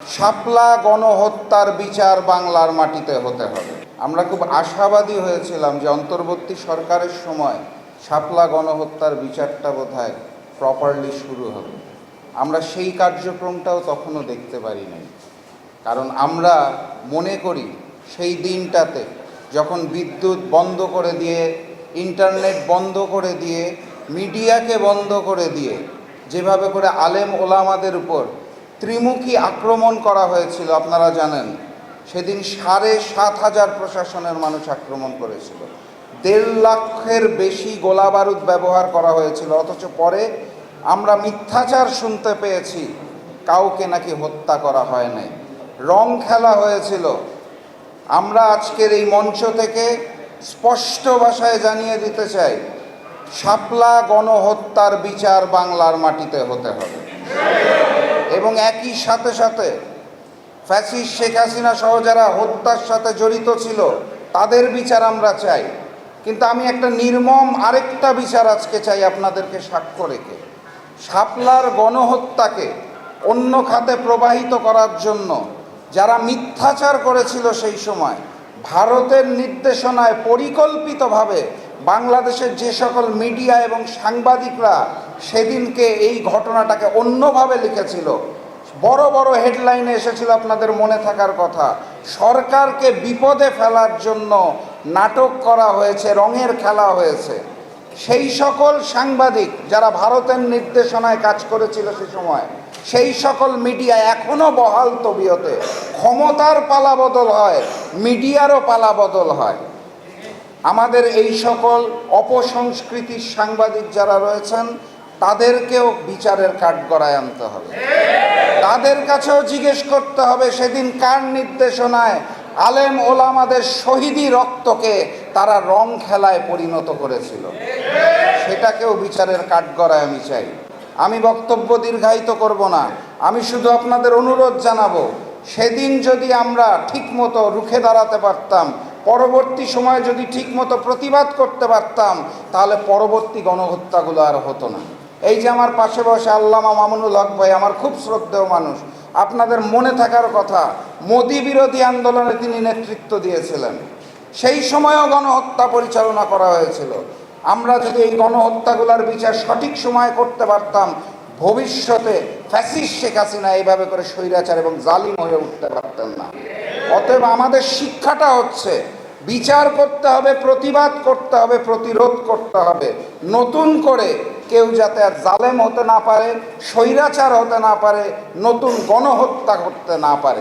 শাপলা গণহত্যার বিচার বাংলার মাটিতে হতে হবে। আমরা খুব আশাবাদী হয়েছিলাম যে অন্তর্বর্তী সরকারের সময় শাপলা গণহত্যার বিচারটা বোধহয় প্রপারলি শুরু হবে। আমরা সেই কার্যক্রমটাও তখনও দেখতে পারি নাই। কারণ আমরা মনে করি সেই দিনটাতে যখন বিদ্যুৎ বন্ধ করে দিয়ে, ইন্টারনেট বন্ধ করে দিয়ে, মিডিয়াকে বন্ধ করে দিয়ে যেভাবে করে আলেম ওলামাদের উপর ত্রিমুখী আক্রমণ করা হয়েছিল আপনারা জানেন। সেদিন ৭,৫০০ প্রশাসনের মানুষ আক্রমণ করেছিল, ১.৫ লাখের বেশি গোলাবারুদ ব্যবহার করা হয়েছিল। অথচ পরে আমরা মিথ্যাচার শুনতে পেয়েছি কাউকে নাকি হত্যা করা হয় নাই, রং খেলা হয়েছিল। আমরা আজকের এই মঞ্চ থেকে স্পষ্ট ভাষায় জানিয়ে দিতে চাই, শাপলা গণহত্যার বিচার বাংলার মাটিতে হতে হবে। এবং একই সাথে সাথে ফ্যাসিস্ট শেখ হাসিনা সহ যারা হত্যার সাথে জড়িত ছিল তাদের বিচার আমরা চাই। কিন্তু আমি একটা নির্মম আরেকটা বিচার আজকে চাই আপনাদেরকে সাক্ষ্য রেখে। শাপলার গণহত্যাকে অন্য খাতে প্রবাহিত করার জন্য যারা মিথ্যাচার করেছিল সেই সময় ভারতের নির্দেশনায় পরিকল্পিতভাবে বাংলাদেশের যে সকল মিডিয়া এবং সাংবাদিকরা সেদিনকে এই ঘটনাটাকে অন্যভাবে লিখেছিল, বড় বড় হেডলাইনে এসেছিল, আপনাদের মনে থাকার কথা, সরকারকে বিপদে ফেলার জন্য নাটক করা হয়েছে, রঙের খেলা হয়েছে। সেই সকল সাংবাদিক যারা ভারতের নির্দেশনায় কাজ করেছিল সে সময়, সেই সকল মিডিয়া এখনও বহাল তবিয়তে। ক্ষমতার পালাবদল হয়, মিডিয়ারও পালাবদল হয়। আমাদের এই সকল অপসংস্কৃতির সাংবাদিক যারা রয়েছেন তাদেরকেও বিচারের কাঠগড়ায় আনতে হবে। তাদের কাছেও জিজ্ঞেস করতে হবে সেদিন কার নির্দেশনায় আলেম ওলামাদের শহীদি রক্তকে তারা রং খেলায় পরিণত করেছিল, সেটাকেও বিচারের কাঠগড়ায় আমি চাই। আমি বক্তব্য দীর্ঘায়িত করব না, আমি শুধু আপনাদের অনুরোধ জানাবো, সেদিন যদি আমরা ঠিকমতো রুখে দাঁড়াতে পারতাম, পরবর্তী সময়ে যদি ঠিকমতো প্রতিবাদ করতে পারতাম, তাহলে পরবর্তী গণহত্যাগুলো আর হতো না। এই যে আমার পাশে বসে আল্লামা মামুনুল হক ভাই, আমার খুব শ্রদ্ধেয় মানুষ, আপনাদের মনে থাকার কথা, মোদি বিরোধী আন্দোলনে তিনি নেতৃত্ব দিয়েছিলেন। সেই সময়ও গণহত্যা পরিচালনা করা হয়েছিল। আমরা যদি এই গণহত্যাগুলোর বিচার সঠিক সময়ে করতে পারতাম, ভবিষ্যতে ফ্যাসিস্ট শেখ হাসিনা এইভাবে করে স্বৈরাচার এবং জালিম হয়ে উঠতে পারতেন না। অতএব আমাদের শিক্ষাটা হচ্ছে বিচার করতে হবে, প্রতিবাদ করতে হবে, প্রতিরোধ করতে হবে। নতুন করে কেউ যাতে আর জালেম হতে না পারে, স্বৈরাচার হতে না পারে, নতুন গণহত্যা করতে না পারে।